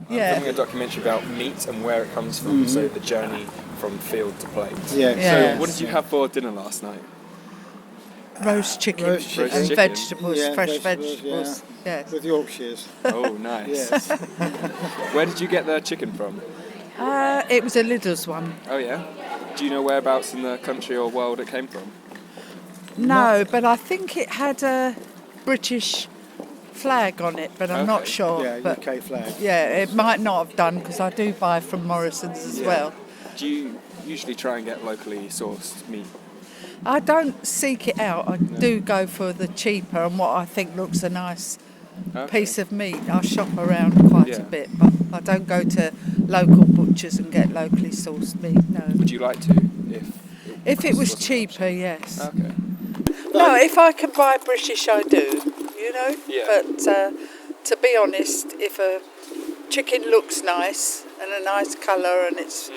Yeah. Filming a documentary about meat and where it comes from, so the journey from field to plate. Yeah. So what did you have for dinner last night? Roast chicken Roast chicken. and Chicken. vegetables, Yeah, fresh vegetables, vegetables. Yes. With Yorkshires. Oh, nice. Yes. Where did you get the chicken from? It was a Lidl's one. Oh, yeah? Do you know whereabouts in the country or world it came from? No, but I think it had a British flag on it, but I'm not Okay. sure. Yeah, But UK flag. yeah, it might not have done because I do buy from Morrison's as well. Do you usually try and get locally sourced meat? I don't seek it out. I do go for the cheaper and what I think looks a nice piece of meat. I shop around quite a bit, but I don't go to local butchers and get locally sourced meat. No. Would you like to, If it was wasn't cheaper, yes. Okay. No, if I can buy British, I do. You know. Yeah. But to be honest, if a chicken looks nice and a nice colour and it's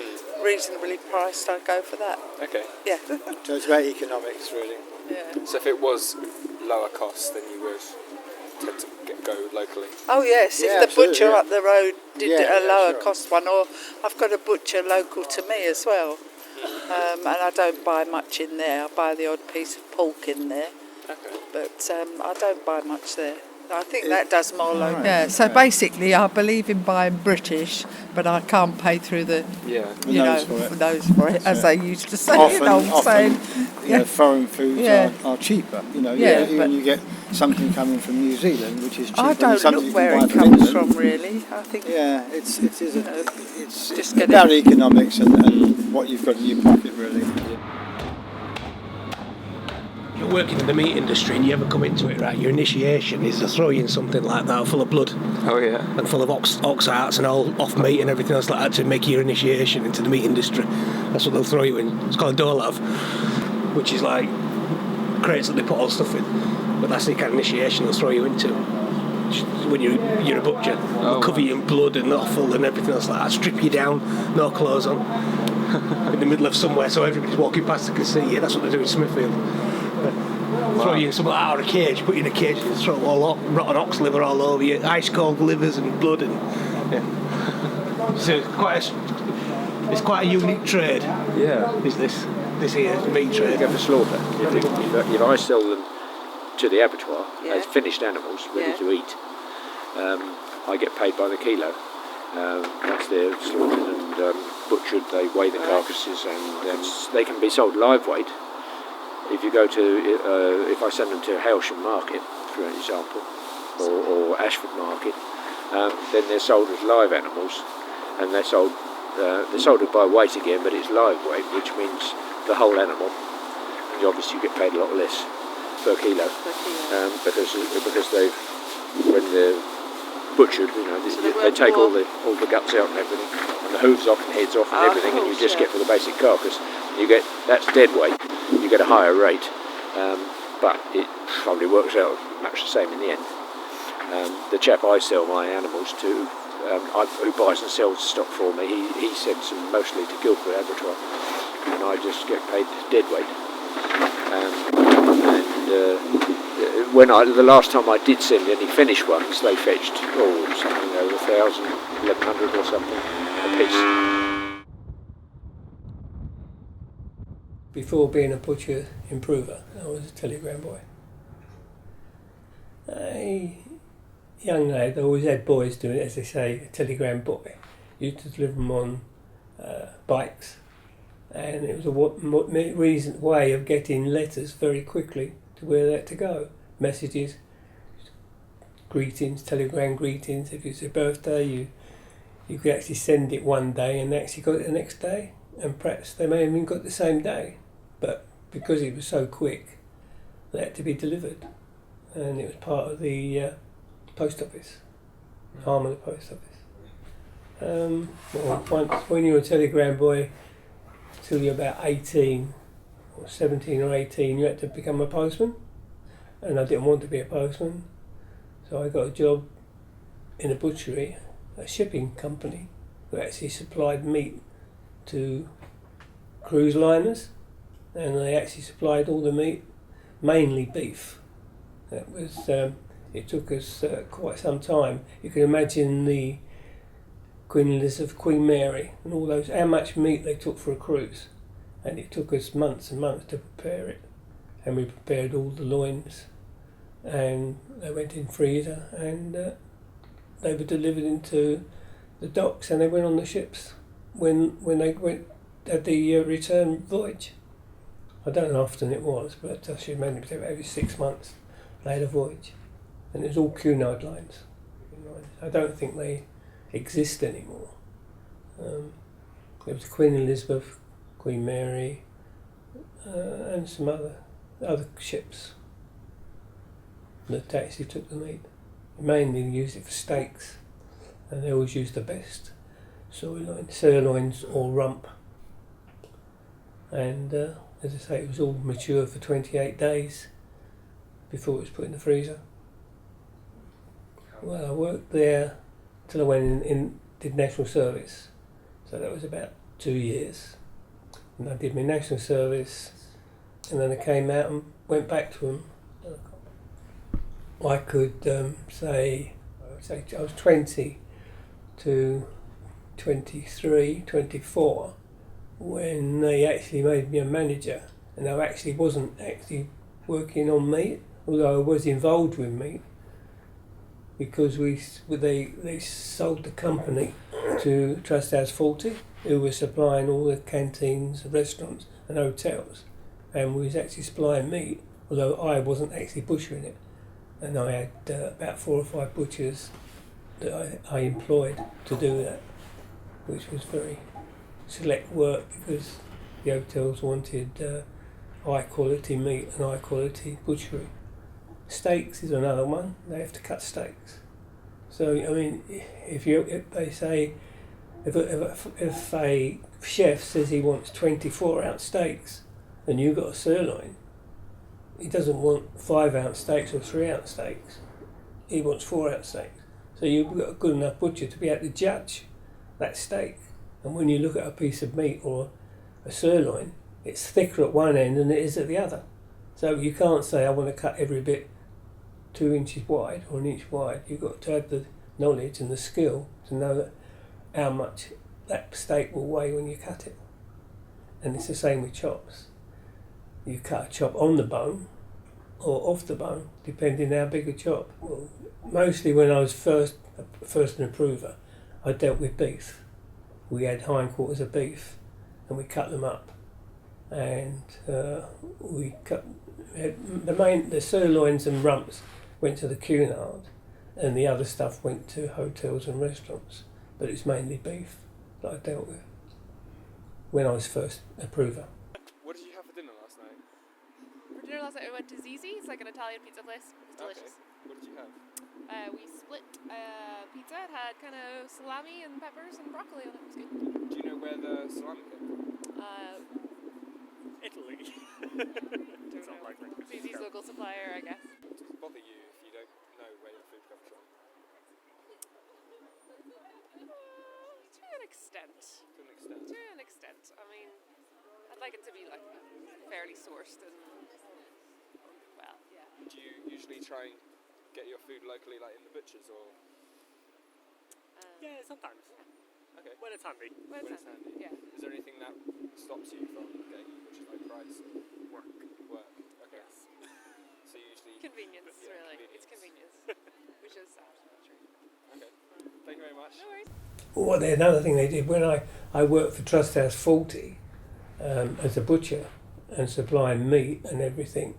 reasonably priced, I go for that. Okay. Yeah. So it's about economics, really. Yeah. So if it was lower cost, then you would tend to go locally? Oh yes, Yeah, if the absolutely, butcher yeah. up the road did Yeah, a lower sure. cost one, or I've got a butcher local to me as well, and I don't buy much in there. I buy the odd piece of pork in there, Okay. but I don't buy much there. I think that does more local. Right. Yeah, so basically I believe in buying British, but I can't pay through the, Yeah. you know, nose for it. for those for it, as they used to say, Often, an old saying. you know, foreign foods Yeah. are cheaper. You know, Yeah, you, but- you get something coming from New Zealand, which is cheaper I than don't something look you can where buy it from comes England. from, really. I think Yeah, it's just get about it. economics and what you've got in your pocket, really. You're working in the meat industry and you ever come into it, right? Your initiation is to throw you in something like that full of blood Oh, yeah. and full of ox hearts and all off meat and everything else like that to make your initiation into the meat industry. That's what they'll throw you in. It's called a doorlav, which is like crates that they put all stuff in. But that's the kind of initiation they'll throw you into. When you're a butcher, they'll cover you in blood and offal and everything else like that. Strip you down, no clothes on, in the middle of somewhere so everybody's walking past and can see you. That's what they do in Smithfield. Throw you in something out of a cage, put you in a cage, throw all rotten ox liver all over you, ice cold livers and blood and so it's quite a unique trade. Yeah. Is this here meat trade? Go for slaughter. If I sell them to the abattoir Yeah. as finished animals ready Yeah. to eat, I get paid by the kilo. Once they're slaughtered and butchered, they weigh the carcasses and they can be sold live weight. If you go to, if I send them to Hailsham Market, for example, or Ashford Market, then they're sold as live animals, and they're sold by weight again, but it's live weight, which means the whole animal, and you obviously get paid a lot less per kilo, because when they're butchered, you know, they take all the guts out and everything, and the hooves off and heads off and everything, and you just get for the basic carcass. That's dead weight. You get a higher rate, but it probably works out much the same in the end. The chap I sell my animals to, who buys and sells stock for me, he sends them mostly to Guildford Abattoir, and I just get paid dead weight. The last time I did send any finished ones, they fetched something over 1,000, 1,100 or something a piece. Before being a butcher improver, I was a telegram boy. A young lad, I always had boys doing it, as they say, a telegram boy. Used to deliver them on bikes, and it was a way of getting letters very quickly to where they had to go. Messages, greetings, telegram greetings. If it's a birthday, you could actually send it one day and actually got it the next day, and perhaps they may have even got the same day. But because it was so quick, they had to be delivered, and it was part of the post office, arm of the post office. Once, when you're a telegram boy, till you're about 18, or 17 or 18, you had to become a postman, and I didn't want to be a postman, so I got a job in a butchery, a shipping company, who actually supplied meat to cruise liners. And they actually supplied all the meat, mainly beef. That was. It took us quite some time. You can imagine the Queen Elizabeth, Queen Mary, and all those, how much meat they took for a cruise. And it took us months and months to prepare it. And we prepared all the loins, and they went in freezer, and they were delivered into the docks, and they went on the ships when they went at the return voyage. I don't know how often it was, but I should imagine it was every 6 months they had a voyage. And it was all Cunard lines. I don't think they exist anymore. There was Queen Elizabeth, Queen Mary, and some other ships that actually took the meat. Mainly they used it for steaks, and they always used the best sirloins or rump. And as I say, it was all mature for 28 days before it was put in the freezer. Well, I worked there till I went in did national service, so that was about 2 years. And I did my national service, and then I came out and went back to them. I could say I was 20 to 23, 24 when they actually made me a manager, and I actually wasn't actually working on meat, although I was involved with meat, because they sold the company to Trust House Forty, who were supplying all the canteens, restaurants and hotels, and we was actually supplying meat, although I wasn't actually butchering it. And I had about 4 or 5 butchers that I employed to do that, which was very select work because the hotels wanted high quality meat and high quality butchery. Steaks is another one. They have to cut steaks. So I mean, if they say if a chef says he wants 24-ounce steaks, and you've got a sirloin, he doesn't want 5-ounce steaks or 3-ounce steaks. He wants 4-ounce steaks. So you've got a good enough butcher to be able to judge that steak. And when you look at a piece of meat or a sirloin, it's thicker at one end than it is at the other. So you can't say I want to cut every bit 2 inches wide or 1 inch wide. You've got to have the knowledge and the skill to know how much that steak will weigh when you cut it. And it's the same with chops. You cut a chop on the bone or off the bone, depending how big a chop. Well, mostly when I was first an approver, I dealt with beef. We had hindquarters of beef, and we cut them up, and we cut the sirloins and rumps went to the Cunard, and the other stuff went to hotels and restaurants. But it's mainly beef that I dealt with when I was first approver. What did you have for dinner last night? For dinner last night, we went to Zizi. It's like an Italian pizza place. It was delicious. Okay. What did you have? We split pizza. It had kind of salami and peppers and broccoli on it. It was good. Do you know where the salami came from? Italy. Don't know. Zizi's local supplier, I guess. Does it bother you if you don't know where your food comes from? To an extent. To an extent. To an extent. I mean, I'd like it to be like fairly sourced and well, yeah. Do you usually try and get your food locally, like in the butchers, or? Yeah, sometimes. Okay. When it's handy. When When it's it's handy. handy. Yeah. Is there anything that stops you from getting butchers like price or Work. work? Okay. Yes. So you usually. Convenience, Yeah, really. convenience. It's convenience. Which is sad, but true. Okay. Thank you very much. No worries. Well, another thing they did when I worked for Trust House 40 as a butcher and supplying meat and everything,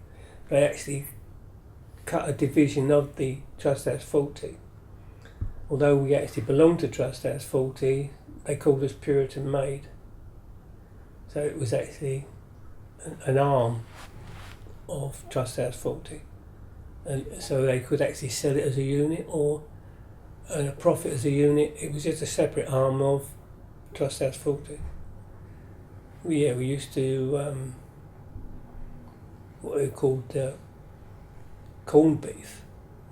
they actually cut a division of the Trust House 40. Although we actually belonged to Trust House 40, they called us Puritan Made. So it was actually an arm of Trust House 40. And so they could actually sell it as a unit or earn a profit as a unit. It was just a separate arm of Trust House 40. We used to what we called corned beef,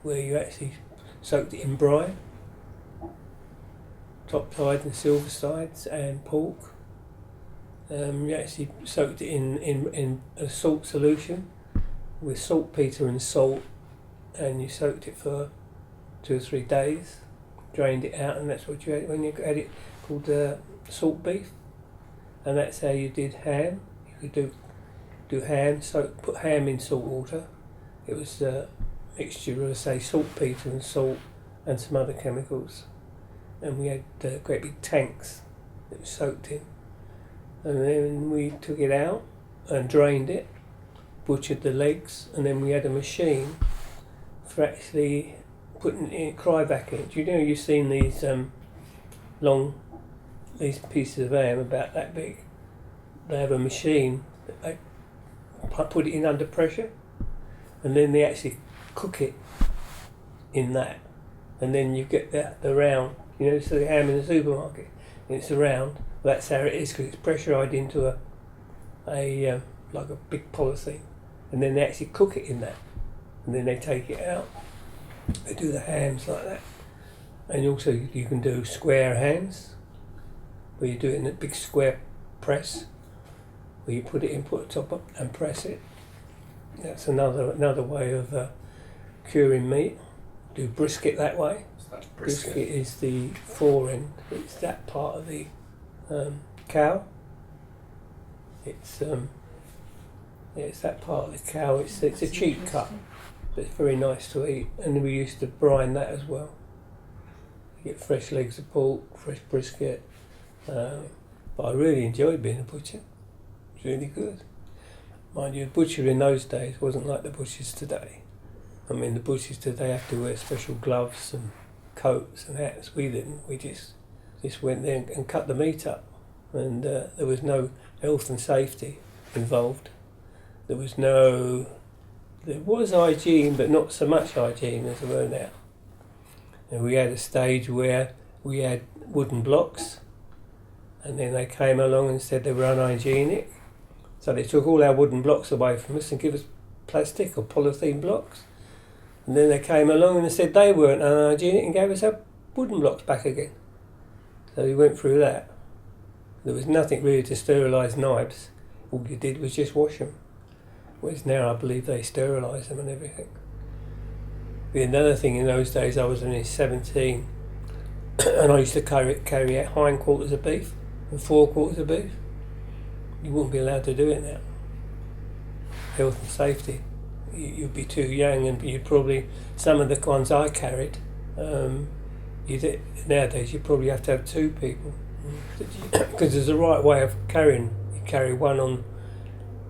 where you actually soaked it in brine, top side and silver sides, and pork. You actually soaked it in a salt solution with saltpetre and salt, and you soaked it for 2 or 3 days, drained it out, and that's what you had when you had it called salt beef, and that's how you did ham. You could do ham, so put ham in salt water. It was a mixture of, say, saltpetre and salt and some other chemicals, and we had great big tanks that was soaked in, and then we took it out and drained it, butchered the legs, and then we had a machine for actually putting in cryovac in it. Do you know, you've seen these these pieces of ham about that big? They have a machine that they put it in under pressure, and then they actually cook it in that, and then you get the round, you know, so the ham in the supermarket, and it's a round. That's how it is, because it's pressurised into a like a big polythene, and then they actually cook it in that, and then they take it out. They do the hams like that, and also you can do square hams, where you do it in a big square press, where you put it in, put the top up, and press it. That's another way of curing meat. Do brisket that way. That's Brisket is the fore end. It's that part of the cow. It's that part of the cow. It's a cheap cut, but it's very nice to eat. And we used to brine that as well. You get fresh legs of pork, fresh brisket. But I really enjoyed being a butcher. It's really good. Mind you, a butcher in those days wasn't like the butchers today. I mean, the butchers today have to wear special gloves and coats and hats. We didn't. We just went there and cut the meat up, and there was no health and safety involved. There was hygiene, but not so much hygiene as there were now. And we had a stage where we had wooden blocks, and then they came along and said they were unhygienic. So they took all our wooden blocks away from us and gave us plastic or polythene blocks. And then they came along and said they weren't unhygienic and gave us our wooden blocks back again. So we went through that. There was nothing really to sterilise knives. All you did was just wash them. Whereas now I believe they sterilise them and everything. But another thing, in those days I was only 17 and I used to carry out hindquarters of beef and forequarters of beef. You wouldn't be allowed to do it now. Health and safety. You'd be too young, and you'd probably, some of the ones I carried, nowadays you probably have to have two people. Because there's a right way of carrying. You carry one on,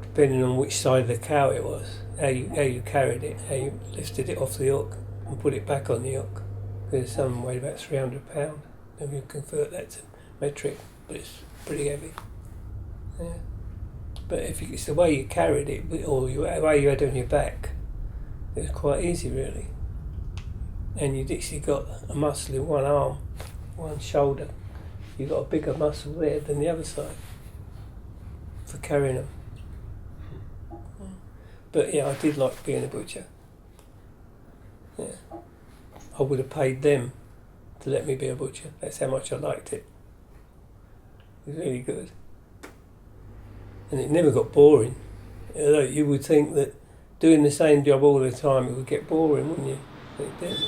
depending on which side of the cow it was, how you carried it, how you lifted it off the hook and put it back on the hook. Because some weighed about 300 pounds. Then you convert that to metric, but it's pretty heavy. Yeah. But if it's the way you carried it, or the way you had it on your back, it was quite easy really. And you'd actually got a muscle in one arm, one shoulder. You got a bigger muscle there than the other side for carrying them. But yeah, I did like being a butcher. Yeah. I would have paid them to let me be a butcher. That's how much I liked it. It was really good. And it never got boring. Although you would think that doing the same job all the time, it would get boring, wouldn't you? But it didn't.